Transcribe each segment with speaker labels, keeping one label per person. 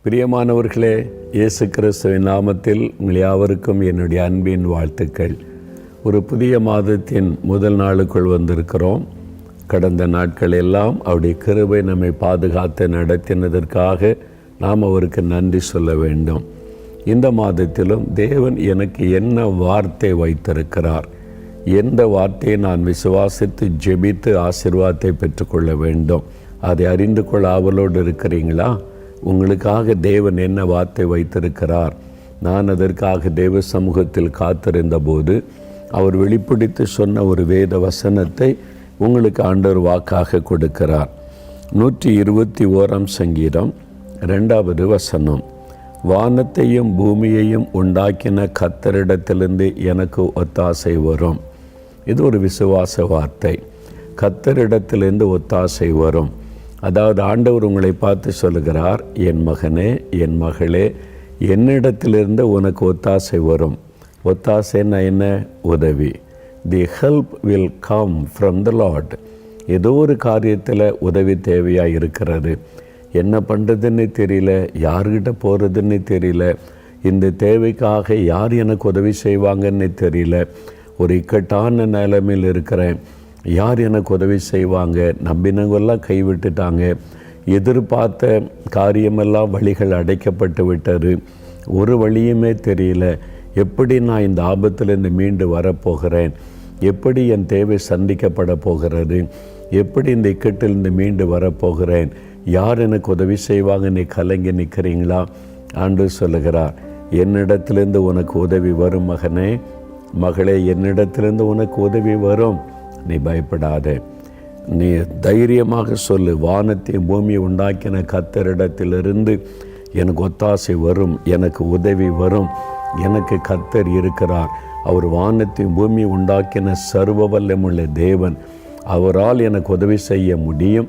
Speaker 1: பிரியமானவர்களே, இயேசு கிறிஸ்துவின் நாமத்தில் உங்கள் யாவருக்கும் என்னுடைய அன்பின் வாழ்த்துக்கள். ஒரு புதிய மாதத்தின் முதல் நாளுக்குள் வந்திருக்கிறோம். கடந்த நாட்கள் எல்லாம் அவருடைய கிருபை நம்மை பாதுகாத்து நடத்தினதற்காக நாம் அவருக்கு நன்றி சொல்ல வேண்டும். இந்த மாதத்திலும் தேவன் எனக்கு என்ன வார்த்தை வைத்திருக்கிறார், எந்த வார்த்தையை நான் விசுவாசித்து ஜெபித்து ஆசீர்வாதத்தை பெற்றுக்கொள்ள வேண்டும், அதை அறிந்து கொள்ள ஆவலோடு இருக்கிறீங்களா? உங்களுக்காக தேவன் என்ன வார்த்தை வைத்திருக்கிறார்? நான் அதற்காக தேவ சமூகத்தில் காத்திருந்த போது அவர் வெளிப்படுத்தி சொன்ன ஒரு வேத வசனத்தை உங்களுக்கு ஆண்டவர் வாக்காக கொடுக்கிறார். 121 சங்கீதம் 2வது வசனம். வானத்தையும் பூமியையும் உண்டாக்கின கர்த்தரிடத்திலிருந்து எனக்கு ஒத்தாசை வரும். இது ஒரு விசுவாச வார்த்தை. கர்த்தரிடத்திலிருந்து ஒத்தாசை வரும். அதாவது ஆண்டவர் உங்களை பார்த்து சொல்லுகிறார், என் மகனே, என் மகளே, என்னிடத்திலிருந்து உனக்கு ஒத்தாசை வரும். ஒத்தாசைன்னா என்ன? உதவி. தி help will come from the Lord. ஏதோ ஒரு காரியத்தில் உதவி தேவையாக இருக்கிறது. என்ன பண்ணுறதுன்னு தெரியல, யார்கிட்ட போகிறதுன்னு தெரியல, இந்த தேவைக்காக யார் எனக்கு உதவி செய்வாங்கன்னு தெரியல, ஒரு இக்கட்டான நிலைமையில் இருக்கிறேன், யார் எனக்கு உதவி செய்வாங்க, நம்பினவங்கெல்லாம் கைவிட்டுட்டாங்க, எதிர்பார்த்த காரியமெல்லாம் வழிகள் அடைக்கப்பட்டு விட்டது, ஒரு வழியுமே தெரியல, எப்படி நான் இந்த ஆபத்திலிருந்து மீண்டு வரப்போகிறேன், எப்படி என் தேவை சந்திக்கப்பட போகிறது, எப்படி இந்த இக்கட்டிலிருந்து மீண்டு வரப்போகிறேன், யார் எனக்கு உதவி செய்வாங்கன்னு கலங்கி நிற்கிறீங்களா? ஆண்டவர் சொல்லுகிறார், என்னிடத்திலிருந்து உனக்கு உதவி வரும் மகனே, மகளே, என்னிடத்திலிருந்து உனக்கு உதவி வரும். நீ பயப்படாதே, நீ தைரியமாக சொல்லு, வானத்தையும் பூமியை உண்டாக்கின கர்த்தரிடத்திலிருந்து எனக்கு ஒத்தாசை வரும், எனக்கு உதவி வரும். எனக்கு கர்த்தர் இருக்கிறார். அவர் வானத்தையும் பூமியை உண்டாக்கின சர்வ வல்லமுள்ள தேவன். அவரால் எனக்கு உதவி செய்ய முடியும்.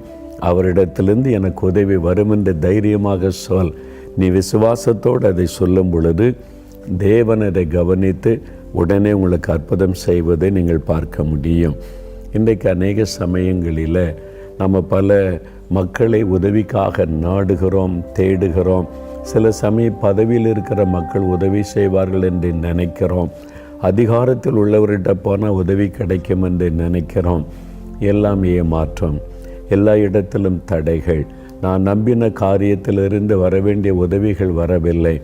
Speaker 1: அவரிடத்திலிருந்து எனக்கு உதவி வரும் என்று தைரியமாக சொல். நீ விசுவாசத்தோடு அதை சொல்லும் பொழுது தேவன் அதை கவனித்து உடனே உங்களுக்கு அற்புதம் செய்வதை நீங்கள் பார்க்க முடியும். இன்றைக்கு அநேக சமயங்களில் நம்ம பல மக்களை உதவிக்காக நாடுகிறோம், தேடுகிறோம். சில சமயம் பதவியில் இருக்கிற மக்கள் உதவி செய்வார்கள் என்று நினைக்கிறோம். அதிகாரத்தில் உள்ளவர்கிட்ட போனால் உதவி கிடைக்கும் என்று நினைக்கிறோம். எல்லாம் ஏமாற்றம், எல்லா இடத்திலும் தடைகள். நான் நம்பின காரியத்திலிருந்து வர வேண்டிய உதவிகள் வரவில்லை,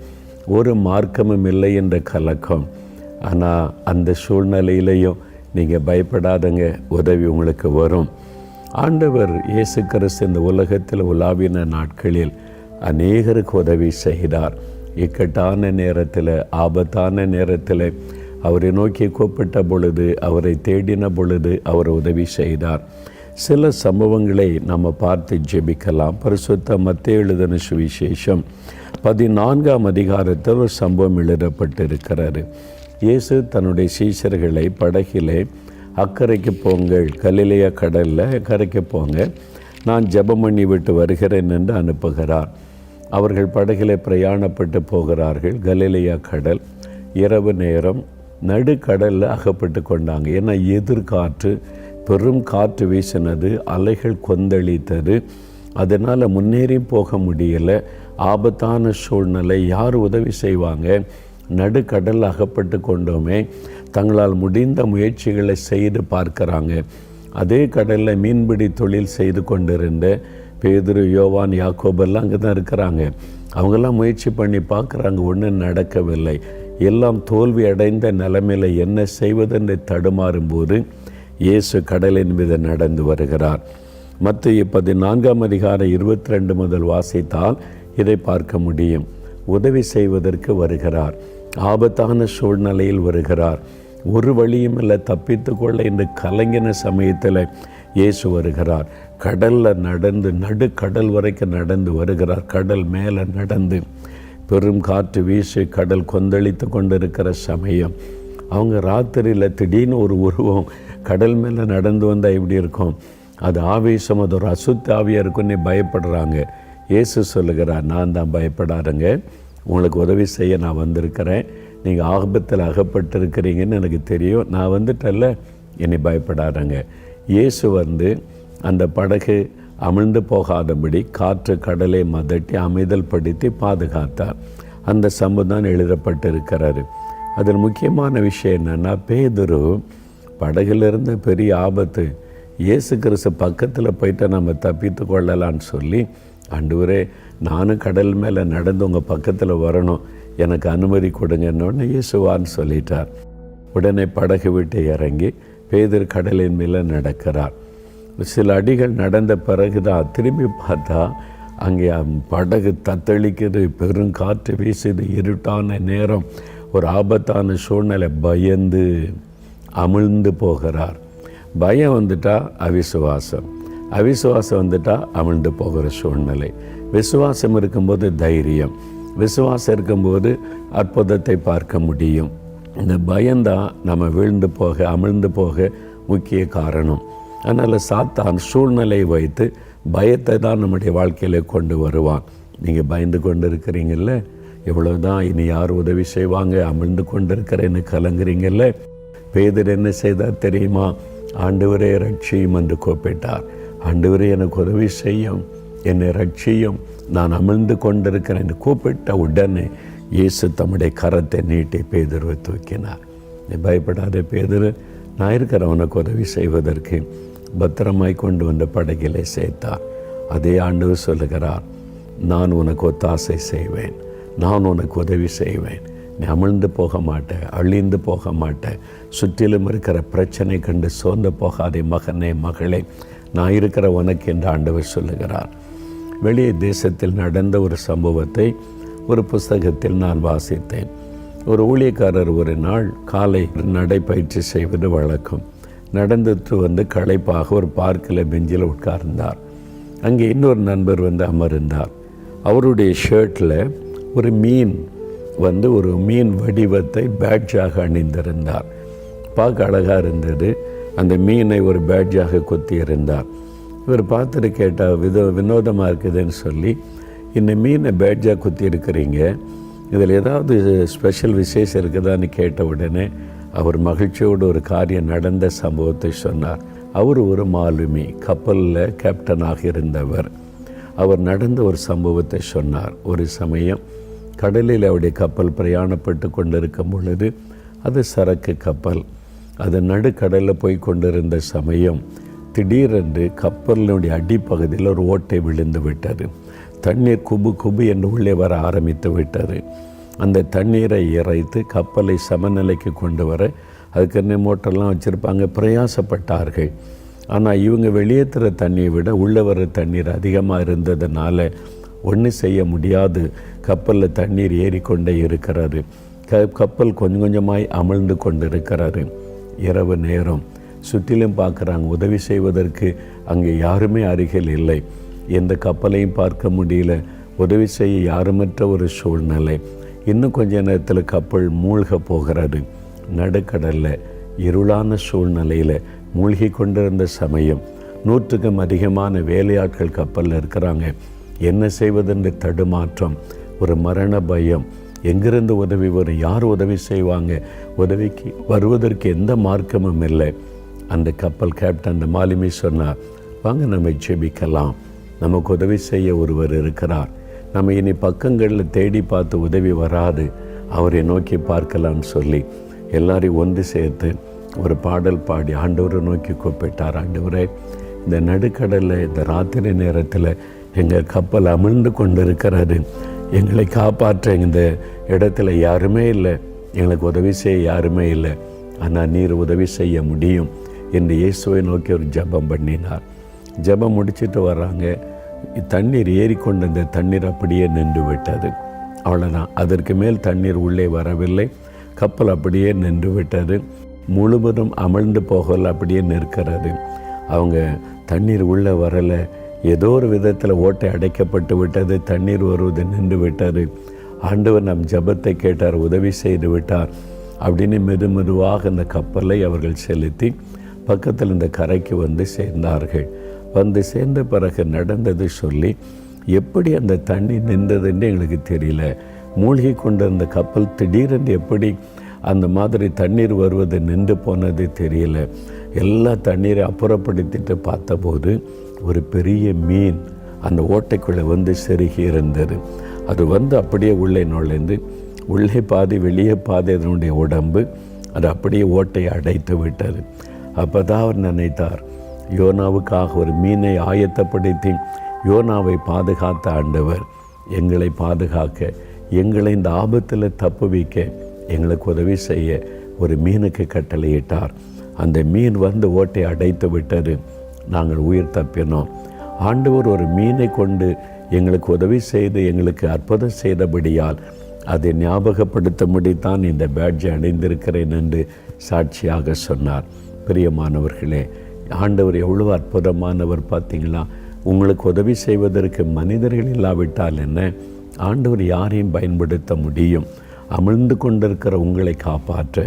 Speaker 1: ஒரு மார்க்கமும் இல்லை என்ற கலக்கம். ஆனால் அந்த சூழ்நிலையிலையும் நீங்கள் பயப்படாதங்க, உதவி உங்களுக்கு வரும். ஆண்டவர் இயேசு கிறிஸ்து இந்த உலகத்தில் உலாவின நாட்களில் அநேகருக்கு உதவி செய்தார். இக்கட்டான நேரத்தில், ஆபத்தான நேரத்தில் அவரை நோக்கி கூப்பிட்ட பொழுது, அவரை தேடின பொழுது அவர் உதவி செய்தார். சில சம்பவங்களை நம்ம பார்த்து ஜெபிக்கலாம். பரிசுத்த மத்தேயு எழுதின சுவிசேஷம் 14ஆம் அதிகாரத்தில் ஒரு சம்பவம் எழுதப்பட்டிருக்கிறாரு. இயேசு தன்னுடைய சீஷர்களை படகிலே அக்கறைக்கு போங்கள், கலிலேயா கடலில் கரைக்கு போங்க, நான் ஜெபம் பண்ணி விட்டு வருகிறேன் என்று அனுப்புகிறார். அவர்கள் படகிலே பிரயாணப்பட்டு போகிறார்கள். கலிலேயா கடல், இரவு நேரம், நடுக்கடலில் அகப்பட்டு கொண்டாங்க. ஏன்னா எதிர்காற்று, பெரும் காற்று வீசினது, அலைகள் கொந்தளித்தது. அதனால் முன்னேறி போக முடியலை. ஆபத்தான சூழ்நிலை. யார் உதவி செய்வாங்க? நடுக்கடல் அகப்பட்டு கொண்டோமே. தங்களால் முடிந்த முயற்சிகளை செய்து பார்க்குறாங்க. அதே கடலில் மீன்பிடி தொழில் செய்து கொண்டிருந்த பேதுரு, யோவான், யாக்கோபெல்லாம் அங்கே தான் இருக்கிறாங்க. அவங்கெல்லாம் முயற்சி பண்ணி பார்க்குறாங்க, ஒன்றும் நடக்கவில்லை. எல்லாம் தோல்வி அடைந்த நிலைமையில் என்ன செய்வதென்று தடுமாறும்போது இயேசு கடலின் மீது நடந்து வருகிறார். மத்தேயு 14ஆம் அதிகாரம் 22 முதல் வாசித்தால் இதை பார்க்க முடியும். உதவி செய்வதற்கு வருகிறார். ஆபத்தான சூழ்நிலையில் வருகிறார். ஒரு வழியும் இல்லை தப்பித்து கொள்ள என்று கலங்கின சமயத்தில் இயேசு வருகிறார். கடலில் நடந்து நடுக்கடல் வரைக்கும் நடந்து வருகிறார். கடல் மேலே நடந்து, பெரும் காற்று வீசி கடல் கொந்தளித்து கொண்டிருக்கிற சமயம், அவங்க ராத்திரியில் திடீர்னு ஒரு உருவம் கடல் மேலே நடந்து வந்தால் எப்படி இருக்கும்? அது ஆவேசம், அது ஒரு அசுத்த ஆவியாக இருக்குன்னு பயப்படுறாங்க. இயேசு சொல்லுகிறார், நான் தான், பயப்படாதங்க, உங்களுக்கு உதவி செய்ய நான் வந்திருக்கிறேன். நீங்கள் ஆபத்தில் அகப்பட்டிருக்கிறீங்கன்னு எனக்கு தெரியும், நான் வந்துட்டல்ல, என்னை பயப்படாதங்க. இயேசு வந்து அந்த படகு அமிழ்ந்து போகாதபடி காற்று கடலை மதட்டி அமைதல் படுத்தி பாதுகாத்தார். அந்த சம்பவம் எழுதப்பட்டிருக்கிறாரு. அதில் முக்கியமான விஷயம் என்னென்னா, பேதுரு படகுலிருந்து பெரிய ஆபத்து, இயேசு கிறிஸ்து பக்கத்தில் போயிட்டு நம்ம தப்பித்து கொள்ளலான்னு சொல்லி, ஆண்டவரே நானும் கடல் மேலே நடந்து உங்கள் பக்கத்தில் வரணும், எனக்கு அனுமதி கொடுங்கன்னு இயேசுவான்னு சொல்லிட்டார். உடனே படகு விட்டு இறங்கி பேதுரு கடலின் மேலே நடக்கிறார். சில அடிகள் நடந்த பிறகு தான் திரும்பி பார்த்தா அங்கே படகு தத்தளிக்குது, பெருங்காற்று வீசுது, இருட்டான நேரம், ஒரு ஆபத்தான சூழ்நிலை, பயந்து அமிழ்ந்து போகிறார். பயம் வந்துட்டா அவிசுவாசம், அவிசுவாசம் வந்துட்டா அமிழ்ந்து போகிற சூழ்நிலை. விசுவாசம் இருக்கும்போது தைரியம், விசுவாசம் இருக்கும்போது அற்புதத்தை பார்க்க முடியும். இந்த பயம்தான் நம்ம வீழ்ந்து போக அமிழ்ந்து போக முக்கிய காரணம். அதனால் சாத்தான் சூழ்நிலையை வைத்து பயத்தை தான் நம்முடைய வாழ்க்கையில் கொண்டு வருவான். நீங்கள் பயந்து கொண்டு இருக்கிறீங்கல்ல, எவ்வளவுதான் இனி யார் உதவி செய்வாங்க, அமிழ்ந்து கொண்டு இருக்கிறேன்னு கலங்குறீங்கல்ல. பேதுரு என்ன செய்தார் தெரியுமா? ஆண்டவரே ரட்சியும் என்று கூப்பிட்டார். ஆண்டவரே எனக்கு உதவி செய்யும், என்னை ரட்சியும், நான் அமிழ்ந்து கொண்டிருக்கிறேன் கூப்பிட்ட உடனே இயேசு தம்முடைய கரத்தை நீட்டி பேதுருவை தூக்கினார். நீ பயப்படாத பேதுரு, நான் இருக்கிற உனக்கு உதவி செய்வதற்கு பத்திரமாய் கொண்டு வந்த படகிலே சேர்த்தார். அதே ஆண்டவர் சொல்லுகிறார், நான் உனக்கு ஒத்தாசை செய்வேன், நான் உனக்கு உதவி செய்வேன், நீ அமிழ்ந்து போக மாட்டேன், அழிந்து போக மாட்டேன், சுற்றிலும் இருக்கிற பிரச்சனை கண்டு சோர்ந்து போகாதே மகனே மகளே, நான் இருக்கிற உனக்கு என்று ஆண்டவர் சொல்லுகிறார். வெளியே தேசத்தில் நடந்த ஒரு சம்பவத்தை ஒரு புஸ்தகத்தில் நான் வாசித்தேன். ஒரு ஊழியக்காரர் ஒரு நாள் காலை நடைப்பயிற்சி செய்வது வழக்கம். நடந்துட்டு வந்து களைப்பாக ஒரு பார்க்கில் பெஞ்சில் உட்கார்ந்தார். அங்கே இன்னொரு நண்பர் வந்து அமர்ந்தார். அவருடைய ஷர்ட்டில் ஒரு மீன் ஒரு மீன் வடிவத்தை பேட்ஜாக அணிந்திருந்தார். பார்க்க அழகாக இருந்தது. அந்த மீனை ஒரு பேட்ஜாக கொத்தி இருந்தார். இவர் பார்த்துட்டு கேட்டால் வினோதமாக இருக்குதுன்னு சொல்லி, இந்த மீனை பேட்ஜாக குத்தி இருக்கிறீங்க, இதில் ஏதாவது ஸ்பெஷல் விசேஷம் இருக்குதான்னு கேட்ட உடனே அவர் மகிழ்ச்சியோடு ஒரு காரியம் நடந்த சம்பவத்தை சொன்னார். அவர் ஒரு மாலுமி, கப்பலில் கேப்டனாக இருந்தவர். அவர் நடந்த ஒரு சம்பவத்தை சொன்னார். ஒரு சமயம் கடலில் அவருடைய கப்பல் பிரயாணப்பட்டு கொண்டிருக்கும் பொழுது, அது சரக்கு கப்பல், அது நடுக்கடலில் போய் கொண்டிருந்த சமயம் திடீரென்று கப்பலினுடைய அடிப்பகுதியில் ஒரு ஓட்டை விழுந்து விட்டது. தண்ணீர் குபு குபு என்று உள்ளே வர ஆரம்பித்து விட்டது. அந்த தண்ணீரை இறைத்து கப்பலை சமநிலைக்கு கொண்டு வர அதுக்கு மோட்டர்லாம் வச்சுருப்பாங்க, பிரயாசப்பட்டார்கள். ஆனால் இவங்க வெளியேற்றுற தண்ணியை விட உள்ளே வர தண்ணீர் அதிகமாக இருந்ததுனால ஒன்றும் செய்ய முடியாது. கப்பலில் தண்ணீர் ஏறிக்கொண்டே இருக்கிறாரு. கப்பல் கொஞ்சம் கொஞ்சமாய் அமிழ்ந்து கொண்டு இருக்கிறாரு. இரவு நேரம் சுற்றிலும் பார்க்குறாங்க, உதவி செய்வதற்கு அங்கே யாருமே அருகில் இல்லை. எந்த கப்பலையும் பார்க்க முடியல, உதவி செய்ய யாருமற்ற ஒரு சூழ்நிலை. இன்னும் கொஞ்ச நேரத்தில் கப்பல் மூழ்க போகிறது. நடுக்கடலில் இருளான சூழ்நிலையில் மூழ்கி கொண்டிருந்த சமயம் 100க்கும் அதிகமான வேலையாட்கள் கப்பலில் இருக்கிறாங்க. என்ன செய்வதென்று தடுமாற்றம், ஒரு மரண பயம். எங்கிருந்து உதவி வரும், யார் உதவி செய்வாங்க, உதவிக்கு வருவதற்கு எந்த மார்க்கமும் இல்லை. அந்த கப்பல் கேப்டன் அந்த மாலுமி சொன்னார், வாங்க நம்ம ஜெபிக்கலாம், நமக்கு உதவி செய்ய ஒருவர் இருக்கிறார், நம்ம இனி பக்கங்களில் தேடி பார்த்து உதவி வராது, அவரை நோக்கி பார்க்கலான்னு சொல்லி எல்லாரையும் ஒன்று சேர்த்து ஒரு பாடல் பாடி ஆண்டவரை நோக்கி கூப்பிட்டார். ஆண்டவரே, இந்த நடுக்கடலில் இந்த ராத்திரி நேரத்தில் எங்கள் கப்பல் அமிழ்ந்து கொண்டு இருக்கிறாரு, எங்களை காப்பாற்ற இந்த இடத்துல யாருமே இல்லை, எங்களுக்கு உதவி செய்ய யாருமே இல்லை, ஆனால் நீர் உதவி செய்ய முடியும் என்று இயேசுவை நோக்கி ஒரு ஜெபம் பண்ணினார். ஜெபம் முடிச்சுட்டு வர்றாங்க. தண்ணீர் ஏறிக்கொண்டு அந்த தண்ணீர் அப்படியே நின்று விட்டது. அவ்வளோதான், அதற்கு மேல் தண்ணீர் உள்ளே வரவில்லை. கப்பல் அப்படியே நின்று விட்டது. முழுவதும் அமிழ்ந்து போகல, அப்படியே நிற்கிறது. அவங்க தண்ணீர் உள்ளே வரலை, ஏதோ ஒரு விதத்தில் ஓட்டை அடைக்கப்பட்டு விட்டது, தண்ணீர் வருவது நின்று விட்டது. ஆண்டவர் நம் ஜெபத்தை கேட்டார், உதவி செய்து விட்டார் அப்படின்னு மெதுவாக அந்த கப்பலை அவர்கள் செலுத்தி பக்கத்தில் இந்த கரைக்கு வந்து சேர்ந்தார்கள். வந்து சேர்ந்த பிறகு நடந்தது சொல்லி, எப்படி அந்த தண்ணி நின்றதுன்னு எங்களுக்கு தெரியல, மூழ்கி கொண்டிருந்த கப்பல் திடீரென்று எப்படி அந்த மாதிரி தண்ணீர் வருவது நின்று போனது தெரியல. எல்லா தண்ணீரை அப்புறப்படுத்திட்டு பார்த்தபோது ஒரு பெரிய மீன் அந்த ஓட்டைக்குள்ளே வந்து செருகி இருந்தது. அது வந்து அப்படியே உள்ளே நுழைந்து உள்ளே பாதி வெளியே பாதி அதனுடைய உடம்பு அது அப்படியே ஓட்டையை அடைத்து விட்டது. அப்போ தான் அவர் நினைத்தார், யோனாவுக்காக ஒரு மீனை ஆயத்தப்படுத்தி யோனாவை பாதுகாத்த ஆண்டவர் எங்களை பாதுகாக்க, எங்களை இந்த ஆபத்தில் தப்புவிக்க, எங்களுக்கு உதவி செய்ய ஒரு மீனுக்கு கட்டளையிட்டார். அந்த மீன் வந்து ஓட்டை அடைத்து விட்டது. நாங்கள் உயிர் தப்பினோம். ஆண்டவர் ஒரு மீனை கொண்டு எங்களுக்கு உதவி செய்து எங்களுக்கு அற்புதம் செய்தபடியால் அதை ஞாபகப்படுத்தும்படி தான் இந்த பேட்ஜை அணிந்திருக்கிறேன் என்று சாட்சியாக சொன்னார். பிரியமானவர்களே, ஆண்டவர் எவ்வளோ அற்புதமானவர் பார்த்தீங்களா? உங்களுக்கு உதவி செய்வதற்கு மனிதர்கள் இல்லாவிட்டால் என்ன, ஆண்டவர் யாரையும் பயன்படுத்த முடியும். அமிழ்ந்து கொண்டிருக்கிற உங்களை காப்பாற்ற,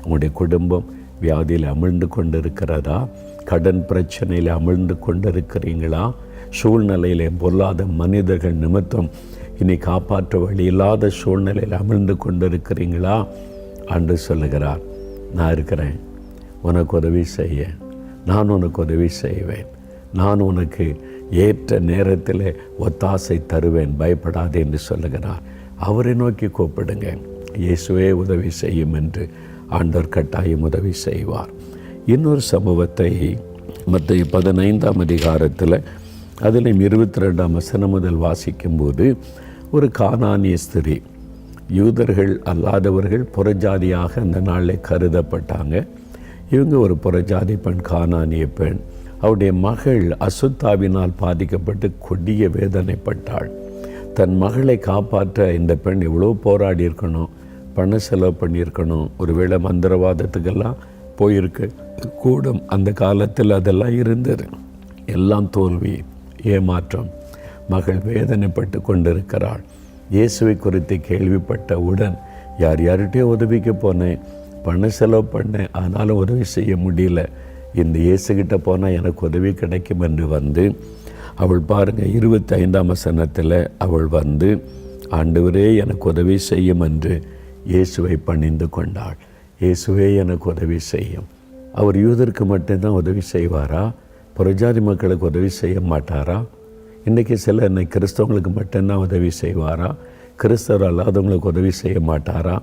Speaker 1: உங்களுடைய குடும்பம் வியாதியில் அமிழ்ந்து கொண்டிருக்கிறதா, கடன் பிரச்சனையில் அமிழ்ந்து கொண்டிருக்கிறீங்களா, சூழ்நிலையில் பொருளாத மனிதர்கள் நிமித்தம் இனி காப்பாற்ற வழி இல்லாத சூழ்நிலையில் அமிழ்ந்து கொண்டிருக்கிறீங்களா? ஆண்டு சொல்லுகிறார், நான் இருக்கிறேன், உனக்கு உதவி செய்ய, நான் உனக்கு உதவி செய்வேன், நான் உனக்கு ஏற்ற நேரத்தில் ஒத்தாசை தருவேன், பயப்படாதே என்று சொல்லுகிறார். அவரை நோக்கி கூப்பிடுங்க, இயேசுவே உதவி செய்யும் என்று ஆண்டவர் கட்டாயம் உதவி செய்வார். இன்னொரு சம்பவத்தை மத்திய 15ஆம் அதிகாரத்தில் அதில் 22ஆம் வசனம் முதல் வாசிக்கும்போது, ஒரு கானானிய ஸ்திரீ, யூதர்கள் அல்லாதவர்கள் புறஜாதியாக அந்த நாளில் கருதப்பட்டாங்க. இவங்க ஒரு புறஜாதி பெண், கானானிய பெண். அவருடைய மகள் அசுத்தாவினால் பாதிக்கப்பட்டு கொடிய வேதனைப்பட்டாள். தன் மகளை காப்பாற்ற இந்த பெண் எவ்வளோ போராடி இருக்கணும், பண செலவு பண்ணியிருக்கணும், ஒருவேளை மந்திரவாதத்துக்கெல்லாம் போயிருக்க கூடும். அந்த காலத்தில் அதெல்லாம் இருந்தது. எல்லாம் தோல்வி, ஏமாற்றம். மகள் வேதனைப்பட்டு கொண்டிருக்கிறாள். இயேசுவை குறித்து கேள்விப்பட்டவுடன் யார்கிட்டயோ உதவிக்கு போனேன், பண செலவு பண்ணேன், ஆனாலும் உதவி செய்ய முடியல, இந்த இயேசுகிட்ட போனால் எனக்கு உதவி கிடைக்கும் என்று வந்து அவள் பாருங்கள் 25ஆம் வசனத்தில் அவள் வந்து, ஆண்டவரே எனக்கு உதவி செய்யும் என்று இயேசுவை பணிந்து கொண்டாள். இயேசுவே எனக்கு உதவி செய்யும். அவர் யூதருக்கு மட்டும்தான் உதவி செய்வாரா? புறஜாதி மக்களுக்கு உதவி செய்ய மாட்டாரா? இன்றைக்கி சில கிறிஸ்தவங்களுக்கு மட்டும்தான் உதவி செய்வாரா? கிறிஸ்தவர் அல்லாதவங்களுக்கு உதவி செய்ய மாட்டாரா?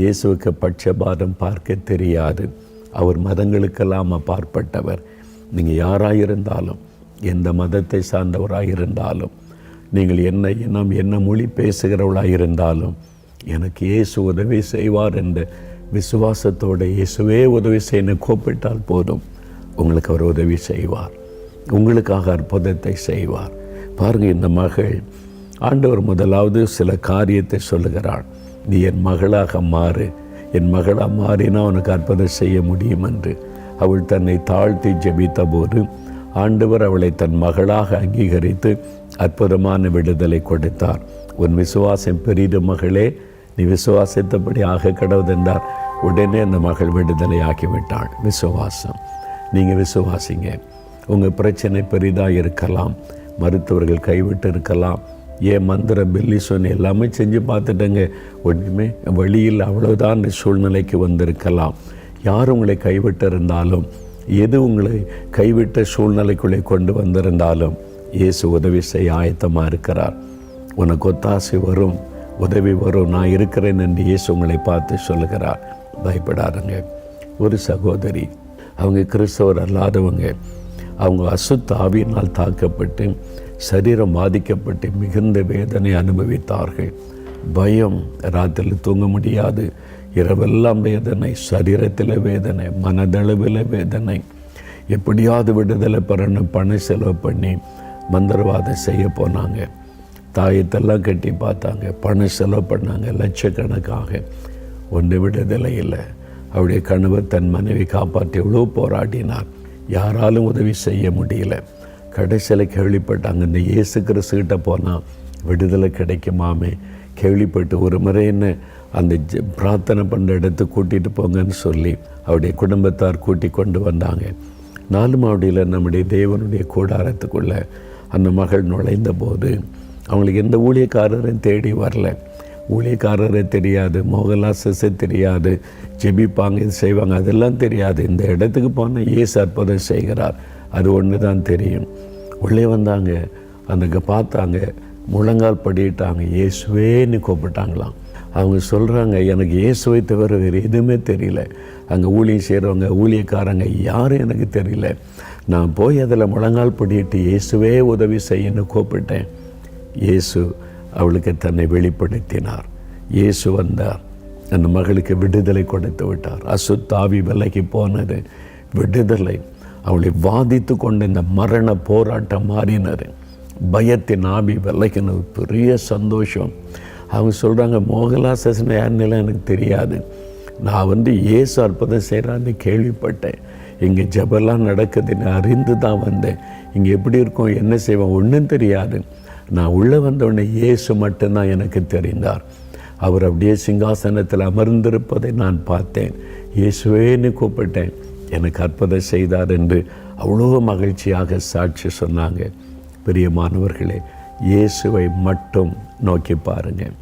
Speaker 1: இயேசுவுக்கு பட்சபாதம் பார்க்க தெரியாது. அவர் மதங்களுக்கெல்லாம் அப்பாற்பட்டவர். நீங்கள் யாராக இருந்தாலும், எந்த மதத்தை சார்ந்தவராக இருந்தாலும், நீங்கள் என்ன இனம் என்ன மொழி பேசுகிறவளாக இருந்தாலும், எனக்கு இயேசு உதவி செய்வார் என்ற விசுவாசத்தோடு இயேசுவே உதவி செய்ய கூப்பிட்டால் போதும், உங்களுக்கு அவர் உதவி செய்வார், உங்களுக்காக அற்புதத்தை செய்வார். பாருங்கள், இந்த மகள், ஆண்டவர் முதலாவது சில காரியத்தை சொல்லுகிறாள். நீ என் மகளாக மாறு, என் மகளாக மாறினா உனக்கு அற்புதம் செய்ய முடியும் என்று. அவள் தன்னை தாழ்த்தி ஜெபித்த போது ஆண்டவர் அவளை தன் மகளாக அங்கீகரித்து அற்புதமான விடுதலை கொடுத்தார். உன் விசுவாசம் பெரிது மகளே, நீ விசுவாசித்தபடி ஆக கடவுதென்றார். உடனே அந்த மகள் விடுதலை ஆக்கிவிட்டாள். விசுவாசம். நீங்கள் விசுவாசிங்க. உங்கள் பிரச்சனை பெரிதாக இருக்கலாம், மருத்துவர்கள் கைவிட்டு இருக்கலாம், ஏன் மந்திரம் பில்லி சொன்ன எல்லாமே செஞ்சு பார்த்துட்டேங்க, ஒன்றுமே வழியில் அவ்வளவுதான் சூழ்நிலைக்கு வந்திருக்கலாம். யார் உங்களை கைவிட்டு இருந்தாலும், எது உங்களை கைவிட்ட சூழ்நிலைக்குள்ளே கொண்டு வந்திருந்தாலும் இயேசு உதவி செய்ய ஆயத்தமாக இருக்கிறார். உனக்கு ஒத்தாசை வரும், உதவி வரும், நான் இருக்கிறேன் என்று இயேசு உங்களை பார்த்து சொல்லுகிறார். பயப்படாதுங்க. ஒரு சகோதரி, அவங்க கிறிஸ்தவர் அல்லாதவங்க, அவங்க அசுத்த ஆவியினால் தாக்கப்பட்டு சரீரம் பாதிக்கப்பட்டு மிகுந்த வேதனை அனுபவித்தார்கள். பயம், ராத்திரில் தூங்க முடியாது, இரவெல்லாம் வேதனை, சரீரத்தில் வேதனை, மனதளவில் வேதனை. எப்படியாவது விடுதலை பெறணும், பண செலவு பண்ணி மந்திரவாதம் செய்ய போனாங்க, தாயத்தெல்லாம் கட்டி பார்த்தாங்க, பண செலவு பண்ணாங்க லட்சக்கணக்காக. ஒன்று விடுதலை இல்லை. அவருடைய கணவர் தன் மனைவி காப்பாற்றி எவ்வளோ போராடினார், யாராலும் உதவி செய்ய முடியல. கடைசியில் கேள்விப்பட்டாங்க, இந்த இயேசு கிறிஸ்துக்கிட்ட போனால் விடுதலை கிடைக்குமாமே. கேள்விப்பட்டு ஒரு முறை என்ன அந்த பிரார்த்தனை பண்ணுற இடத்துக்கு கூட்டிகிட்டு போங்கன்னு சொல்லி அவருடைய குடும்பத்தார் கூட்டி கொண்டு வந்தாங்க. 4 மாடியில் நம்முடைய தேவனுடைய கூடாரத்துக்குள்ளே அந்த மகள் நுழைந்த போது அவங்களுக்கு எந்த ஊழியக்காரரையும் தேடி வரல. ஊழியக்காரரை தெரியாது, மோகலாசஸை தெரியாது, ஜெபிப்பாங்க, இது செய்வாங்க, அதெல்லாம் தெரியாது. இந்த இடத்துக்கு போனால் இயேசு அற்புதம் செய்கிறார், அது ஒன்று தான் தெரியும். உள்ளே வந்தாங்க, அந்த பார்த்தாங்க, முழங்கால் படிட்டாங்க, இயேசுவேன்னு கூப்பிட்டாங்களாம். அவங்க சொல்கிறாங்க, எனக்கு இயேசுவை தவிர வேறு எதுவுமே தெரியல. அங்கே ஊழியம் செய்கிறவங்க, ஊழியக்காரங்க யாரும் எனக்கு தெரியல. நான் போய் அதில் முழங்கால் படிட்டு இயேசுவே உதவி செய்யன்னு கூப்பிட்டேன். இயேசு அவளுக்கு தன்னை வெளிப்படுத்தினார். இயேசு வந்தார், அந்த மகளுக்கு விடுதலை கொடுத்து விட்டார். அசுத்தாவி விலகி போனது, விடுதலை. அவளை வாதித்து கொண்ட இந்த மரண போராட்டம் மாறினது, பயத்தின் ஆவி விலகினது, பெரிய சந்தோஷம். அவங்க சொல்கிறாங்க, மோகலாசன யாருன்னெல்லாம் எனக்கு தெரியாது, நான் இயேசு அற்புதம் செய்கிறான்னு கேள்விப்பட்டேன். இங்கே ஜெபெல்லாம் நடக்குதுன்னு அறிந்து தான் வந்தேன். இங்கே எப்படி இருக்கும், என்ன செய்வேன் ஒன்றும் தெரியாது. நான் உள்ளே வந்தவுடனே இயேசு மட்டும்தான் எனக்கு தெரிந்தார். அவர் அப்படியே சிங்காசனத்தில் அமர்ந்திருப்பதை நான் பார்த்தேன். இயேசுவேன்னு கூப்பிட்டேன், எனக்கு அற்புதம் செய்தார் என்று அவ்வளோ மகிழ்ச்சியாக சாட்சி சொன்னாங்க. பிரியமானவர்களே, இயேசுவை மட்டும் நோக்கி பாருங்கள்.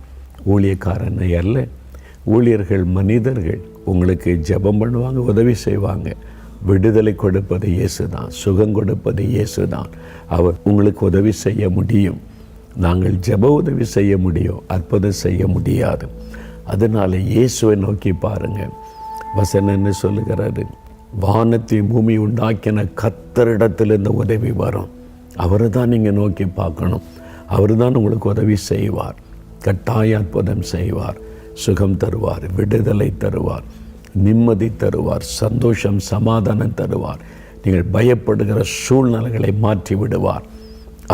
Speaker 1: ஊழியக்காரனை அல்ல, ஊழியர்கள் மனிதர்கள் உங்களுக்கு ஜெபம் பண்ணுவாங்க, உதவி செய்வாங்க. விடுதலை கொடுப்பது இயேசு தான், சுகம் கொடுப்பது இயேசு தான். அவர் உங்களுக்கு உதவி செய்ய முடியும். நாங்கள் ஜெப உதவி செய்ய முடியும், அற்புதம் செய்ய முடியாது. அதனால் இயேசுவை நோக்கி பாருங்கள். வசனம் என்ன சொல்லுகிறாரு? வானத்தை பூமி உண்டாக்கின கர்த்தரிடத்தில் இந்த உதவி வரும். அவரை தான் நீங்கள் நோக்கி பார்க்கணும். அவர் தான் உங்களுக்கு உதவி செய்வார், கட்டாய அற்புதம் செய்வார், சுகம் தருவார், விடுதலை தருவார், நிம்மதி தருவார், சந்தோஷம் சமாதானம் தருவார். நீங்கள் பயப்படுகிற சூழ்நிலைகளை மாற்றி விடுவார்.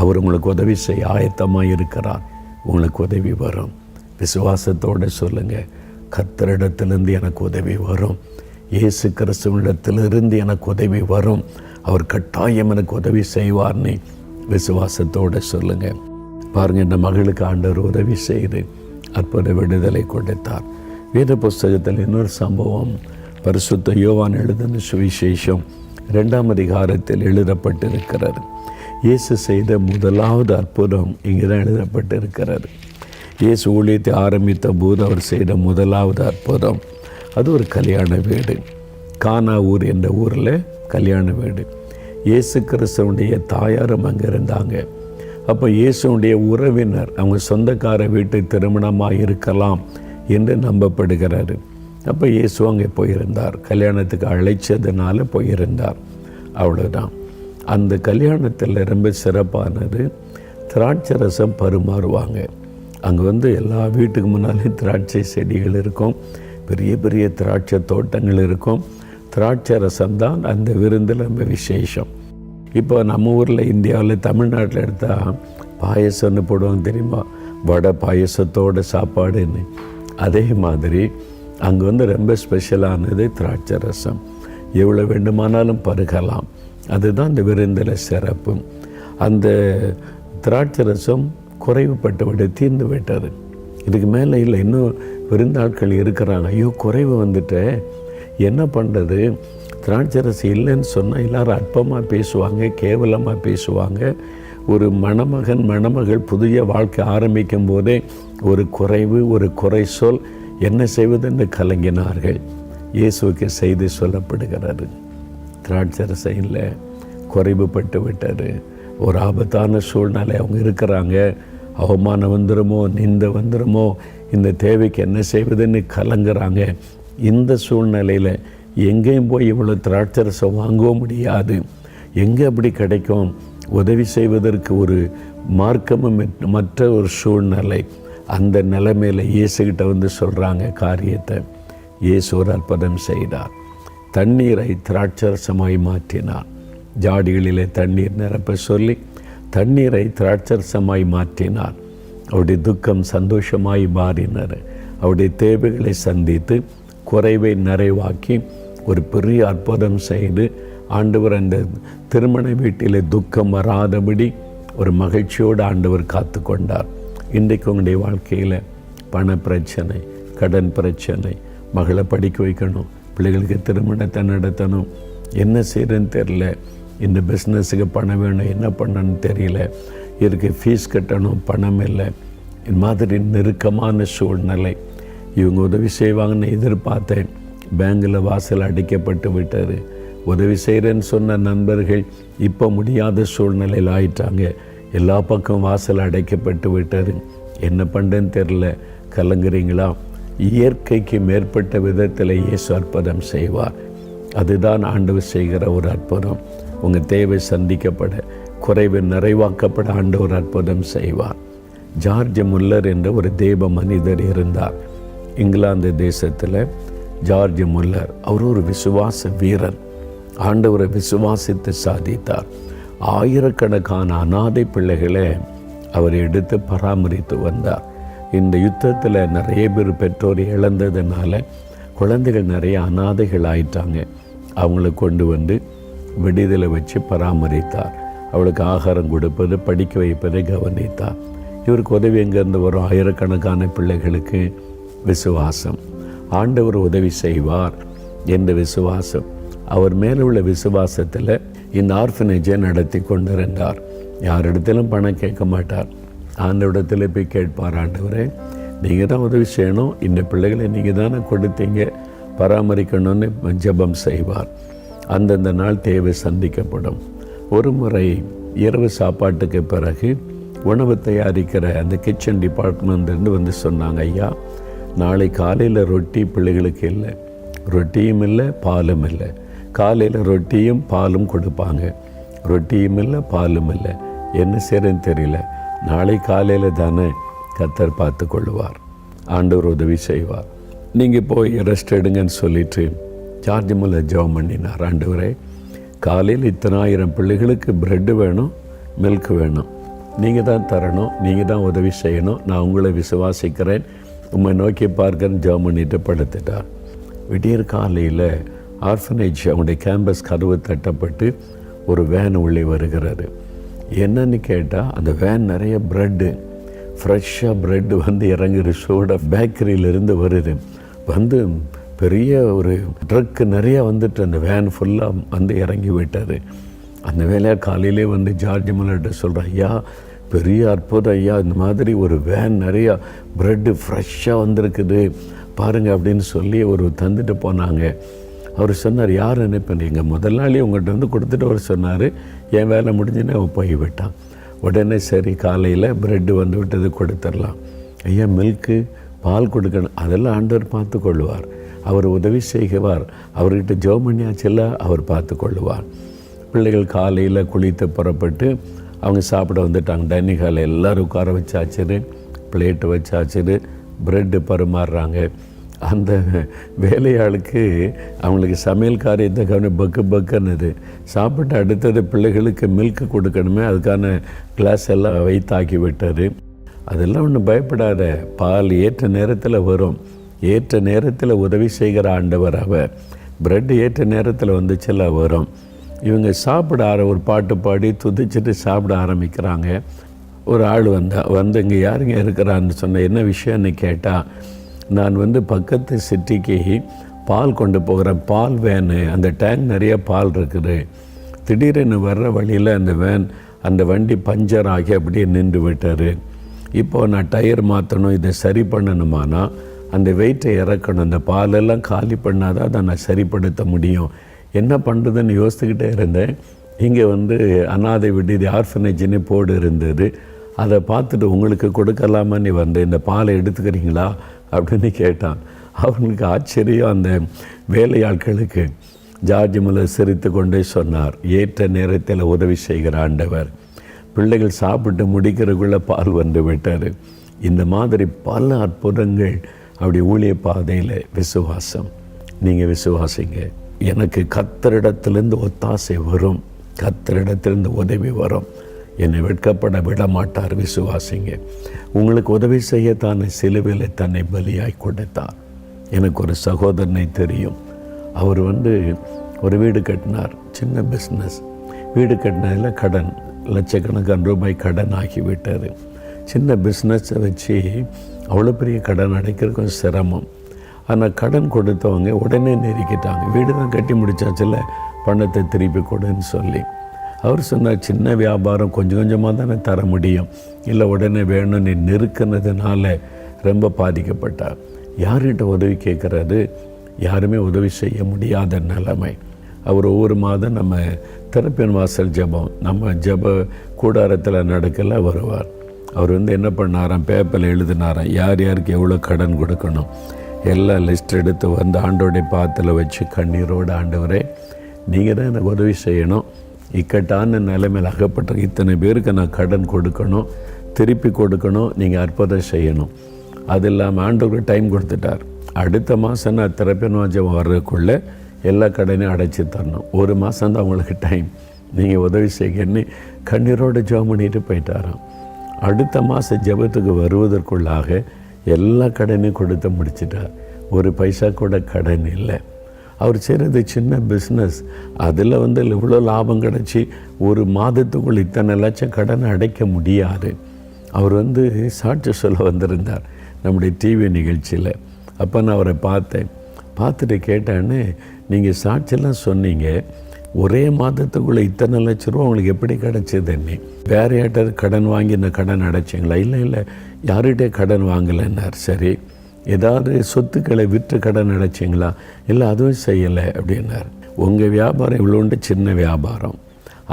Speaker 1: அவர் உங்களுக்கு உதவி செய்ய ஆயத்தமாக இருக்கிறார். உங்களுக்கு உதவி வரும். விசுவாசத்தோடு சொல்லுங்கள், கர்த்தரிடத்திலிருந்து எனக்கு உதவி வரும், இயேசு கிறிஸ்துவிடத்திலிருந்து எனக்கு உதவி வரும், அவர் கட்டாயம் எனக்கு உதவி செய்வார்னு விசுவாசத்தோடு சொல்லுங்கள். பாருங்கள், இந்த மகளுக்கு ஆண்டவர் உதவி செய்து அற்புத விடுதலை கொடுத்தார். வேத புஸ்தகத்தில் இன்னொரு சம்பவம், பரிசுத்த யோவான் எழுதின சுவிசேஷம் 2ஆம் அதிகாரத்தில் எழுதப்பட்டிருக்கிறது. இயேசு செய்த முதலாவது அற்புதம் இங்கே தான் எழுதப்பட்டிருக்கிறது. இயேசு ஊழியத்தை ஆரம்பித்த போது அவர் செய்த முதலாவது அற்புதம், அது ஒரு கல்யாண வீடு. கானா ஊர் என்ற ஊரில் கல்யாண வீடு. இயேசு கிறிஸ்துவனுடைய தாயாரும் அங்கே இருந்தாங்க. அப்போ இயேசுடைய உறவினர், அவங்க சொந்தக்கார வீட்டு திருமணமாக இருக்கலாம் என்று நம்பப்படுகிறாரு. அப்போ இயேசு அங்கே போயிருந்தார், கல்யாணத்துக்கு அழைச்சதுனால போயிருந்தார், அவ்வளோதான். அந்த கல்யாணத்தில் ரொம்ப சிறப்பானது, திராட்சை ரசம் பரிமாறுவாங்க. அங்கே எல்லா வீட்டுக்கு முன்னாலே திராட்சை செடிகள் இருக்கும், பெரிய பெரிய திராட்சை தோட்டங்கள் இருக்கும். திராட்சை ரசம் தான் அந்த விருந்தில் ரொம்ப விசேஷம். இப்போ நம்ம ஊரில், இந்தியாவில், தமிழ்நாட்டில் எடுத்தால் பாயசம்னு போடுவாங்க தெரியுமா, வடை பாயசத்தோட சாப்பாடுன்னு. அதே மாதிரி அங்கே ரொம்ப ஸ்பெஷலானது திராட்சை ரசம். எவ்வளோ வேண்டுமானாலும் பருகலாம், அதுதான் அந்த விருந்தில் சிறப்பு. அந்த திராட்சை ரசம் குறைவுபட்டு விட தீர்ந்து விட்டது. இதுக்கு மேலே இல்லை, இன்னும் விருந்தாட்கள் இருக்கிறாங்க. ஐயோ குறைவு வந்துட்டு என்ன பண்ணுறது, திராட்சை ரசம் இல்லைன்னு சொன்னால் எல்லோரும் அற்பமாக பேசுவாங்க, கேவலமாக பேசுவாங்க. ஒரு மணமகன் மணமகள் புதிய வாழ்க்கை ஆரம்பிக்கும் போதே ஒரு குறைவு, ஒரு குறை சொல், என்ன செய்வதென்று கலங்கினார்கள். இயேசுவுக்கு செய்தி சொல்லப்படுகிறது, திராட்சை ரசம் இல்லை, குறைவுபட்டு விட்டார். ஒரு ஆபத்தான சூழ்நிலை அவங்க இருக்கிறாங்க. அவமானம் வந்துடுமோ, நிந்த வந்துடுமோ, இந்த தேவைக்கு என்ன செய்வதுன்னு கலங்குறாங்க. இந்த சூழ்நிலையில் எங்கேயும் போய் இவ்வளோ திராட்சை ரசம் வாங்கவும் முடியாது, எங்கே அப்படி கிடைக்கும், உதவி செய்வதற்கு ஒரு மார்க்கமும் மற்ற ஒரு சூழ்நிலை. அந்த நிலைமையில் இயேசுகிட்ட சொல்கிறாங்க காரியத்தை. இயேசு ஒரு அற்புதம் செய்தார். தண்ணீரை திராட்சரசமாய் மாற்றினார். ஜாடிகளிலே தண்ணீர் நிரப்ப சொல்லி தண்ணீரை திராட்சரசமாய் மாற்றினார். அவருடைய துக்கம் சந்தோஷமாய் மாறினார். அவருடைய தேவைகளை சந்தித்து குறைவை நிறைவாக்கி ஒரு பெரிய அற்புதம் செய்து ஆண்டவர் அந்த திருமண வீட்டிலே துக்கம் வராதபடி ஒரு மகிழ்ச்சியோடு ஆண்டவர் காத்து கொண்டார். இன்றைக்கு உங்களுடைய வாழ்க்கையில் பண பிரச்சனை, கடன் பிரச்சனை, மகளை படிக்க வைக்கணும், பிள்ளைகளுக்கு திருமணத்தை நடத்தணும், என்ன செய்கிறேன்னு தெரியல, இந்த பிஸ்னஸுக்கு பணம் வேணும், என்ன பண்ணணும்னு தெரியல, இதுக்கு ஃபீஸ் கட்டணும், பணம் இல்லை, இது மாதிரி நெருக்கமான சூழ்நிலை. இவங்க உதவி செய்வாங்கன்னு எதிர்பார்த்தேன், பேங்கில் வாசல் அடிக்கப்பட்டு விட்டார், உதவி செய்கிறேன்னு சொன்ன நண்பர்கள் இப்போ முடியாத சூழ்நிலையில் ஆயிட்டாங்க. எல்லா பக்கம் வாசல் அடைக்கப்பட்டு விட்டாரு. என்ன பண்ணுறேன்னு தெரில. கலங்குறீங்களா? இயற்கைக்கு மேற்பட்ட விதத்தில் இயேசு அற்புதம் செய்வார். அதுதான் ஆண்டவர் செய்கிற ஒரு அற்புதம். உங்கள் தேவை சந்திக்கப்பட, குறைவு நிறைவாக்கப்பட ஆண்டவர் அற்புதம் செய்வார். ஜார்ஜ் முல்லர் என்ற ஒரு தேவ மனிதர் இருந்தார் இங்கிலாந்து தேசத்தில். ஜார்ஜ் முல்லர் அவர் ஒரு விசுவாச வீரர். ஆண்டவரை விசுவாசித்து சாதித்தார். ஆயிரக்கணக்கான அனாதை பிள்ளைகளை அவர் எடுத்து பராமரித்து வந்தார். இந்த யுத்தத்தில் நிறைய பேர் பெற்றோர் இழந்ததுனால குழந்தைகள் நிறைய அனாதைகள் ஆயிட்டாங்க. அவங்கள கொண்டு வந்து விடுதலை வச்சு பராமரித்தார். அவளுக்கு ஆகாரம் கொடுப்பது, படிக்க வைப்பதை கவனித்தார். இவருக்கு உதவி எங்கேருந்து வரும்? ஆயிரக்கணக்கான பிள்ளைகளுக்கு விசுவாசம். ஆண்டவர் உதவி செய்வார் என்ற விசுவாசம். அவர் மேலே உள்ள விசுவாசத்தில் இந்த ஆர்ஃபனேஜை நடத்தி கொண்டிருந்தார். யாரிடத்திலும் பணம் கேட்க மாட்டார். ஆண்டவரிடத்தில் போய் கேட்பார், ஆண்டவரே நீங்கள் தான் உதவி செய்யணும், இந்த பிள்ளைகளை நீங்கள் தானே கொடுத்தீங்க, பராமரிக்கணும்னு ஜெபம் செய்வார். அந்தந்த நாள் தேவை சந்திக்கப்படும். ஒரு முறை இரவு சாப்பாட்டுக்கு பிறகு உணவு தயாரிக்கிற அந்த கிச்சன் டிபார்ட்மெண்ட்லேருந்து வந்து சொன்னாங்க, ஐயா நாளை காலையில் ரொட்டி பிள்ளைகளுக்கு இல்லை, ரொட்டியும் இல்லை பாலும் இல்லை. காலையில் ரொட்டியும் பாலும் கொடுப்பாங்க, ரொட்டியும் இல்லை பாலும் இல்லை. என்ன செய்யறேன்னு தெரியல. நாளை காலையில் தானே கர்த்தர் பார்த்து கொள்ளுவார், ஆண்டவர் உதவி செய்வார், நீங்கள் போய் ரெஸ்ட் எடுங்கன்னு சொல்லிட்டு ஜார்ஜ் முல்லர் ஜெபம் பண்ணினார். ஆண்டவரே காலையில் 1000 பிள்ளைகளுக்கு ப்ரெட்டு வேணும், மில்க் வேணும், நீங்கள் தான் தரணும், நீங்கள் தான் உதவி செய்யணும், நான் உங்களை விசுவாசிக்கிறேன், உம்மை நோக்கி பார்க்கறேன்னு ஜெபம் பண்ணிட்டு படுத்துட்டார். விடியற் காலையில் ஆர்ஃபனேஜ் அவங்களுடைய கேம்பஸ் கதவு தட்டப்பட்டு ஒரு வேன் உள்ளே வருகிறது. என்னன்னு கேட்டால் அந்த வேன் நிறைய ப்ரெட்டு, ஃப்ரெஷ்ஷாக ப்ரெட்டு வந்து இறங்குற சோட பேக்கரியிலிருந்து வருது. வந்து பெரிய ஒரு ட்ரக்கு நிறையா வந்துட்டு அந்த வேன் ஃபுல்லாக வந்து இறங்கி விட்டார். அந்த வேலையாக காலையிலே வந்து ஜார்ஜ் முல்லர்கிட்ட சொல்கிறேன், ஐயா பெரிய அற்புதம் ஐயா, இந்த மாதிரி ஒரு வேன் நிறையா ப்ரெட்டு ஃப்ரெஷ்ஷாக வந்திருக்குது பாருங்கள் அப்படின்னு சொல்லி ஒரு தந்துட்டு போனாங்க. அவர் சொன்னார், யார் அனுப்பினீங்க? முதலாளி உங்கள்கிட்ட வந்து கொடுத்துட்டு அவர் சொன்னார், என் வேலை முடிஞ்சுன்னு அவன் போய் விட்டான். உடனே சரி காலையில் ப்ரெட்டு வந்து விட்டது கொடுத்துடலாம். ஐயா மில்க்கு பால் கொடுக்கணும், அதெல்லாம் ஆண்டவர் பார்த்து கொள்வார், அவர் உதவி செய்வார், அவர்கிட்ட ஜெபம் பண்ணியாச்செல்ல அவர் பார்த்து கொள்ளுவார். பிள்ளைகள் காலையில் குளித்து புறப்பட்டு அவங்க சாப்பிட வந்துட்டாங்க. டைனிங் ஹாலில் எல்லோரும் உட்கார வச்சாச்சுரு, பிளேட்டு வச்சாச்சுரு, ப்ரெட்டு பரிமாறுறாங்க. அந்த வேலையாளுக்கு அவங்களுக்கு சமையல் காரியத்தை கவனம் பக்கு பக்குன்னுது. சாப்பிட்டு அடுத்தது பிள்ளைகளுக்கு மில்க்கு கொடுக்கணுமே, அதுக்கான கிளாஸ் எல்லாம் வைத்தாக்கி விட்டார். அதெல்லாம் ஒன்றும் பயப்படாத, பால் ஏற்ற நேரத்தில் வரும், ஏற்ற நேரத்தில் உதவி செய்கிற ஆண்டவர் அவர். ப்ரெட் ஏற்ற நேரத்தில் வந்துச்சுல வரும். இவங்க சாப்பிட ஒரு பாட்டு பாடி துதிச்சுட்டு சாப்பிட ஆரம்பிக்கிறாங்க. ஒரு ஆள் வந்து இங்கே யாருங்க இருக்கிறான்னு சொன்ன, என்ன விஷயம்னு கேட்டால், நான் வந்து பக்கத்து சிட்டிக்கு பால் கொண்டு போகிறேன், பால் வேனு, அந்த டேங்க் நிறைய பால் இருக்குது, திடீரென்னு வர்ற வழியில் அந்த வேன் அந்த வண்டி பஞ்சர் ஆகி அப்படியே நின்று விட்டார். இப்போது நான் டயர் மாற்றணும், இதை சரி பண்ணணுமானா அந்த வெயிட்டை இறக்கணும், அந்த பாலெல்லாம் காலி பண்ணாதான் அதை நான் சரிப்படுத்த முடியும், என்ன பண்ணுறதுன்னு யோசித்துக்கிட்டே இருந்தேன். இங்கே வந்து அனாதை விடுதி ஆர்ஃபனேஜ்னு போர்டு இருந்தது, அதை பார்த்துட்டு உங்களுக்கு கொடுக்கலாமான்னு வந்து இந்த பாலை எடுத்துக்கிறீங்களா அப்படின்னு கேட்டான். அவனுக்கு ஆச்சரியம். அந்த வேலையாட்களுக்கு ஜார்ஜ் முல்லர் சிரித்து கொண்டே சொன்னார், ஏற்ற நேரத்தில் உதவி செய்கிற ஆண்டவர். பிள்ளைகள் சாப்பிட்டு முடிக்கிறதுக்குள்ளே பால் வந்து விட்டார். இந்த மாதிரி பல அற்புதங்கள் அப்படி ஊழிய பாதையில் விசுவாசம். நீங்கள் விசுவாசிங்க, எனக்கு கர்த்தரிடத்திலிருந்து ஒத்தாசை வரும், கர்த்தரிடத்திலிருந்து உதவி வரும், என்னை வெட்கப்பட விட மாட்டார். விசுவாசிங்க. உங்களுக்கு உதவி செய்யத்தானே சிலுவையில் தன்னை பலியாய் கொடுத்தார். எனக்கு ஒரு சகோதரனை தெரியும். அவர் வந்து ஒரு வீடு கட்டினார், சின்ன பிஸ்னஸ். வீடு கட்டினதில் கடன், லட்சக்கணக்கான ரூபாய் கடன் ஆகிவிட்டார். சின்ன பிஸ்னஸை வச்சு அவ்வளோ பெரிய கடன் அடைக்கிறது கொஞ்சம் சிரமம். ஆனால் கடன் கொடுத்தவங்க உடனே நெருக்கிட்டாங்க. வீடு தான் கட்டி முடிச்சாச்சுல, பணத்தை திருப்பி கொடுன்னு சொல்லி. அவர் சொன்னார், சின்ன வியாபாரம் கொஞ்சம் கொஞ்சமாக தானே தர முடியும், இல்லை உடனே வேணும்னு நெருக்கினதுனால ரொம்ப பாதிக்கப்பட்டார். யார்கிட்ட உதவி கேட்குறது? யாருமே உதவி செய்ய முடியாத நிலைமை. அவர் ஒவ்வொரு மாதம் நம்ம திறப்பின் வாசல் ஜெபம் நம்ம ஜெப கூடாரத்தில் நடக்கல வருவார். அவர் என்ன பண்ணாராம், பேப்பரில் எழுதினாராம் யார் யாருக்கு எவ்வளோ கடன் கொடுக்கணும் எல்லாம் லிஸ்ட் எடுத்து ஆண்டோடைய பாத்தில் வச்சு கண்ணீரோடு, ஆண்டவரே நீங்கள் தான் எனக்கு உதவி செய்யணும், இக்கட்டான நிலைமையில் அகப்பட்ட இத்தனை பேருக்கு நான் கடன் கொடுக்கணும், திருப்பி கொடுக்கணும், நீங்கள் அற்புதம் செய்யணும். அது இல்லாமல் ஆண்டவருக்கு டைம் கொடுத்துட்டார். அடுத்த மாதம் நான் திறப்பின் வாசல் வர்றதுக்குள்ளே எல்லா கடனையும் அடைச்சி தரணும். ஒரு மாதம் தான் அவங்களுக்கு டைம், நீங்கள் உதவி செய்யன்னு கண்ணீரோடு ஜெபம் பண்ணிட்டு போயிட்டாராம். அடுத்த மாதம் ஜெபத்துக்கு வருவதற்குள்ளாக எல்லா கடனையும் கொடுத்து முடிச்சிட்டார். ஒரு பைசா கூட கடன் இல்லை. அவர் செய்கிறது சின்ன பிஸ்னஸ், அதில் இவ்வளோ லாபம் கிடச்சி ஒரு மாதத்துக்குள் இத்தனை லட்சம் கடனை அடைக்க முடியாது. அவர் சாட்சி சொல்ல வந்திருந்தார் நம்முடைய டிவி நிகழ்ச்சியில். அப்போ நான் அவரை பார்த்துட்டு கேட்டேன்னு, நீங்கள் சாட்சியெல்லாம் சொன்னீங்க, ஒரே மாதத்துக்குள்ளே இத்தனை லட்ச ரூபா உங்களுக்கு எப்படி கிடச்சிதுன்னு? வேறு யார்கிட்ட கடன் வாங்கி இந்த கடன் அடைச்சிங்களா? இல்லை யார்கிட்டே கடன் வாங்கலைன்னார். சரி, ஏதாவது சொத்துக்களை விற்று கடன் அடைச்சிங்களா? இல்லை அதுவும் செய்யலை அப்படின்னார். உங்கள் வியாபாரம் இவ்வளோண்டு சின்ன வியாபாரம்,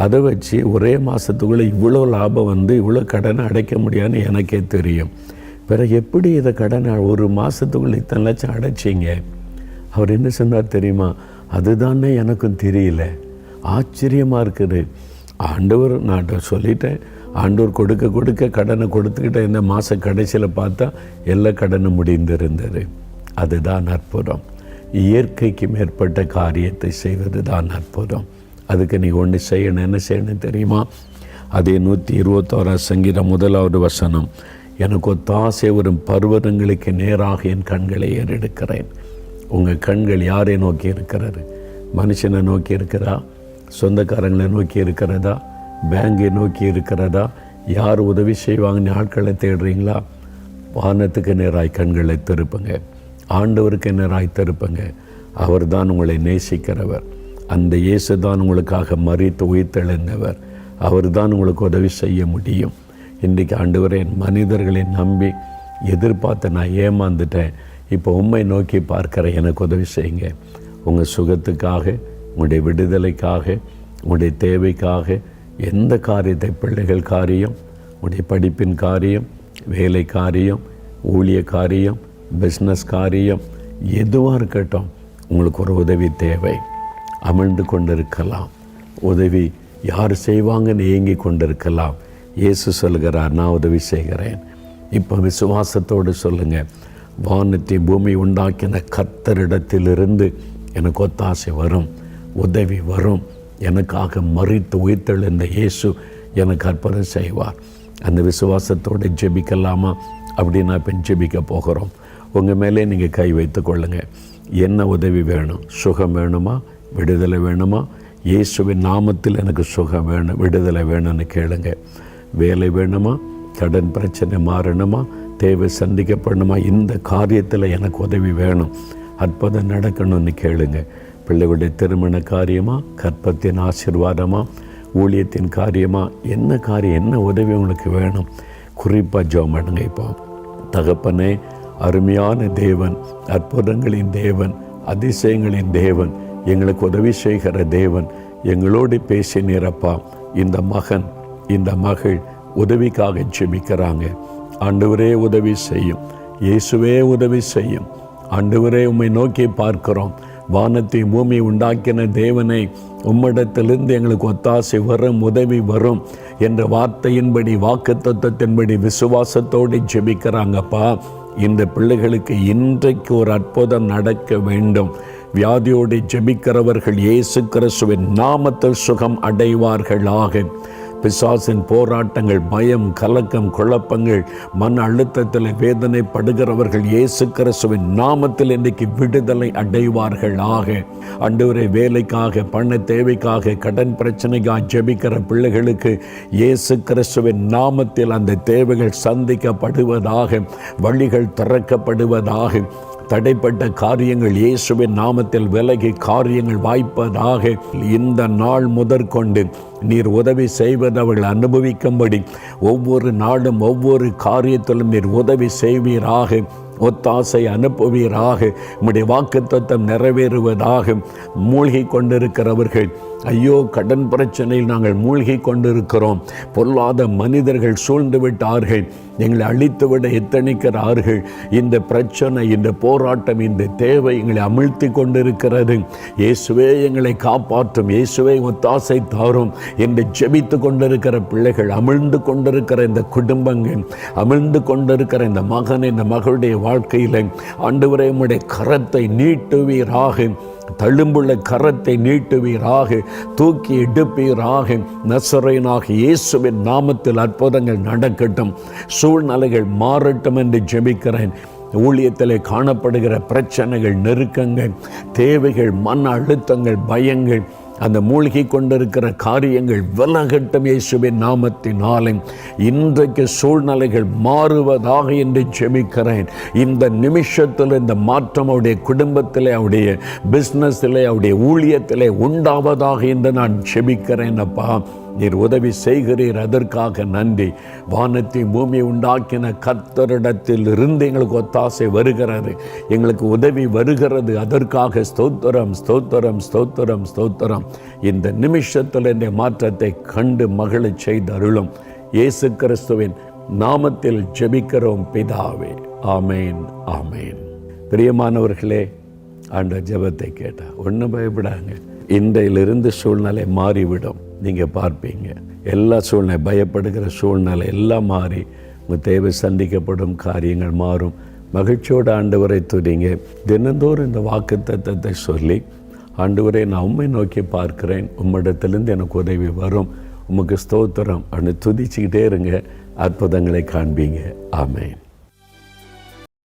Speaker 1: அதை வச்சு ஒரே மாதத்துக்குள்ளே இவ்வளோ லாபம் இவ்வளோ கடனை அடைக்க முடியாதுன்னு எனக்கே தெரியும். பிறகு எப்படி இதை கடனை ஒரு மாதத்துக்குள்ளே இத்தனை லட்சம் அடைச்சிங்க? அவர் என்ன சொன்னார் தெரியுமா? அதுதானே எனக்கும் தெரியல, ஆச்சரியமாக இருக்குது. ஆண்டவர் நான் சொல்லிட்டேன், ஆண்டவர் கொடுக்க கடனை கொடுத்துக்கிட்ட இந்த மாத கடைசியில் பார்த்தா எல்லா கடனும் முடிந்திருந்தது. அதுதான் அற்புதம். இயற்கைக்கு மேற்பட்ட காரியத்தை செய்வது தான் அற்புதம். அதுக்கு நீ ஒன்று செய்யணும். என்ன செய்யணும் தெரியுமா? அதே 121 சங்கீதம் 1வது வசனம், எனக்கு ஒத்தாசை வரும் பர்வதங்களுக்கு நேராக என் கண்களை ஏறெடுக்கிறேன். உங்கள் கண்கள் யாரை நோக்கி இருக்கிறது? மனுஷனை நோக்கி இருக்கிறதா? சொந்தக்காரங்களை நோக்கி இருக்கிறதா? பேங்கை நோக்கி இருக்கிறதா? யார் உதவி செய்வாங்கன்னு ஆட்களை தேடுறீங்களா? வானத்துக்கு நேராய் கண்களை திருப்புங்க, ஆண்டவருக்கு நேராய் திருப்புங்க. அவர் தான் உங்களை நேசிக்கிறவர். அந்த இயேசு தான் உங்களுக்காக மரித்து உயிர்த்தெழுந்தவர். அவர் தான் உங்களுக்கு உதவி செய்ய முடியும். இன்றைக்கு ஆண்டவரே, மனிதர்களை நம்பி எதிர்பார்த்து நான் ஏமாந்துட்டேன், இப்போ உம்மை நோக்கி பார்க்குற எனக்கு உதவி செய்யுங்க. உங்கள் சுகத்துக்காக, உங்களுடைய விடுதலைக்காக, உங்களுடைய தேவைக்காக, எந்த காரியத்தை, பிள்ளைகள் காரியம், உங்களுடைய படிப்பின் காரியம், வேலை காரியம், ஊழிய காரியம், பிஸ்னஸ் காரியம், எதுவாக இருக்கட்டும், உங்களுக்கு ஒரு உதவி தேவை. அமிழ்ந்து கொண்டிருக்கலாம், உதவி யார் செய்வாங்கன்னு ஏங்கி கொண்டிருக்கலாம். இயேசு சொல்கிறார், நான் உதவி செய்கிறேன். இப்போ விசுவாசத்தோடு சொல்லுங்கள், வானத்தை பூமி உண்டாக்கின கர்த்தரிடத்திலிருந்து எனக்கு ஒத்தாசை வரும், உதவி வரும். எனக்காக மரித்து உயிர்த்தெழுந்த இயேசு எனக்கு அற்புதம் செய்வார். அந்த விசுவாசத்தோடு ஜெபிக்கலாமா? அப்படின்னு நான் இப்போ ஜெபிக்க போகிறோம். உங்கள் மேலே நீங்கள் கை வைத்து கொள்ளுங்கள். என்ன உதவி வேணும்? சுகம் வேணுமா? விடுதலை வேணுமா? இயேசுவின் நாமத்தில் எனக்கு சுகம் வேணும், விடுதலை வேணும்னு கேளுங்க. வேலை வேணுமா? கடன் பிரச்சனை மாறணுமா? தேவை சந்திக்கப்படணுமா? இந்த காரியத்தில் எனக்கு உதவி வேணும், அற்புதம் நடக்கணும்னு கேளுங்க. பிள்ளைகளுடைய திருமண காரியமா? கற்பத்தின் ஆசீர்வாதமா? ஊழியத்தின் காரியமா? என்ன காரியம், என்ன உதவி உங்களுக்கு வேணும்? குறிப்பாக ஜெபம் பண்ணுங்க. இப்போ தகப்பனே, அருமையான தேவன், அற்புதங்களின் தேவன், அதிசயங்களின் தேவன், எங்களுக்கு உதவி செய்கிற தேவன், எங்களோடு பேசினீரப்பா. இந்த மகன், இந்த மகள் உதவிக்காக ஜெபிக்கிறாங்க. ஆண்டவரே உதவி செய்யும், இயேசுவே உதவி செய்யும். ஆண்டவரே உம்மை நோக்கி பார்க்கிறோம். வானத்தை பூமி உண்டாக்கின தேவனை, உம்மிடத்திலிருந்து எங்களுக்கு ஒத்தாசை வரும், உதவி வரும் என்ற வார்த்தையின்படி, வாக்குத்தத்தத்தின்படி விசுவாசத்தோடு ஜெபிக்கிறாங்கப்பா. இந்த பிள்ளைகளுக்கு இன்றைக்கு ஒரு அற்புதம் நடக்க வேண்டும். வியாதியோடு ஜெபிக்கிறவர்கள் இயேசு கிறிஸ்துவின் நாமத்தில் சுகம் அடைவார்களாக. பிசாசின் போராட்டங்கள், பயம், கலக்கம், குழப்பங்கள், மன அழுத்தத்தில் வேதனைப்படுகிறவர்கள் இயேசு கிறிஸ்துவின் நாமத்தில் இன்றைக்கு விடுதலை அடைவார்களாக. ஆண்டவரே, வேலைக்காக, பண தேவைக்காக, கடன் பிரச்சனைக்காக ஜெபிக்கிற பிள்ளைகளுக்கு இயேசு கிறிஸ்துவின் நாமத்தில் அந்த தேவைகள் சந்திக்கப்படுவதாக, வழிகள் திறக்கப்படுவதாக, தடைப்பட்ட காரியங்கள் இயேசுவின் நாமத்தில் விலகி காரியங்கள் வாய்ப்பதாக. இந்த நாள் முதற்கொண்டு நீர் உதவி செய்வது அவர்கள் அனுபவிக்கும்படி ஒவ்வொரு நாளும் ஒவ்வொரு காரியத்திலும் நீர் உதவி செய்வீராக. ஒத்தாசை அனுப்புவீராக. உம்முடைய வாக்குத்தத்தம் நிறைவேறுவதாக. மூழ்கி கொண்டிருக்கிறவர்கள், ஐயோ கடன் பிரச்சனையில் நாங்கள் மூழ்கி கொண்டிருக்கிறோம், பொல்லாத மனிதர்கள் சூழ்ந்து விட்டார்கள், எங்களை அழித்துவிட எத்தனிக்கிறார்கள், இந்த பிரச்சனை, இந்த போராட்டம், இந்த தேவை எங்களை அமிழ்த்தி கொண்டிருக்கிறது, இயேசுவே எங்களை காப்பாற்றும், இயேசுவே ஒத்தாசை தாரும் என்று ஜெபித்து கொண்டிருக்கிற பிள்ளைகள், அமிழ்ந்து கொண்டிருக்கிற இந்த குடும்பங்கள், அமிழ்ந்து கொண்டிருக்கிற இந்த மகன், இந்த மகளுடைய வாழ்க்கையில் ஆண்டவரே உம்முடைய கரத்தை நீட்டுவீராக, தழும்புள்ள கரத்தை நீட்டுவீராக, தூக்கி எடுப்பீராக. நசரேயனாகிய இயேசுவின் நாமத்தில் அற்புதங்கள் நடக்கட்டும், சூழ்நிலைகள் மாறட்டும் என்று ஜெபிக்கிறேன். ஊழியத்திலே காணப்படுகிற பிரச்சனைகள், நெருக்கங்கள், தேவைகள், மன அழுத்தங்கள், பயங்கள், அந்த மூழ்கி கொண்டிருக்கிற காரியங்கள் விலகட்டும் இயேசுவின் நாமத்தினாலே. இன்றைக்கு சூழ்நிலைகள் மாறுவதாக என்று ஜெபிக்கிறேன். இந்த நிமிஷத்தில் இந்த மாற்றம் அவருடைய குடும்பத்திலே, அவருடைய பிஸ்னஸிலே, அவருடைய ஊழியத்திலே உண்டாவதாக என்று நான் ஜெபிக்கிறேன். அப்பா, நீர் உதவி செய்கிறீர், அதற்காக நன்றி. வானத்தை பூமியை உண்டாக்கின கர்த்தரிடத்தில் இருந்து எங்களுக்கு ஒத்தாசை வருகிறது, எங்களுக்கு உதவி வருகிறது, அதற்காக ஸ்தோத்திரம், ஸ்தோத்திரம், ஸ்தோத்திரம், ஸ்தோத்திரம். இந்த நிமிஷத்தில் இந்த மாற்றத்தை கண்டு மகிழச் செய்தருளும். இயேசு கிறிஸ்துவின் நாமத்தில் ஜெபிக்கிறோம் பிதாவே. ஆமேன், ஆமேன். பிரியமானவர்களே, ஆண்டவர் ஜெபத்தை கேட்டா ஒன்றும் பயப்படாங்க. இன்றையிலிருந்து சூழ்நிலை மாறிவிடும். நீங்கள் பார்ப்பீங்க, எல்லா சூழ்நிலை, பயப்படுகிற சூழ்நிலை எல்லாம் மாறி உங்கள் தேவை சந்திக்கப்படும், காரியங்கள் மாறும். மகிழ்ச்சியோடு ஆண்டவரை துதிங்க. தினந்தோறும் இந்த வாக்குத்தத்தத்தை சொல்லி, ஆண்டவரை நான் உம்மை நோக்கி பார்க்கிறேன், உம்மிடத்திலிருந்து எனக்கு உதவி வரும், உமக்கு ஸ்தோத்திரம் அப்படின்னு துதிச்சுக்கிட்டே இருங்க. அற்புதங்களை காண்பீங்க. ஆமேன்.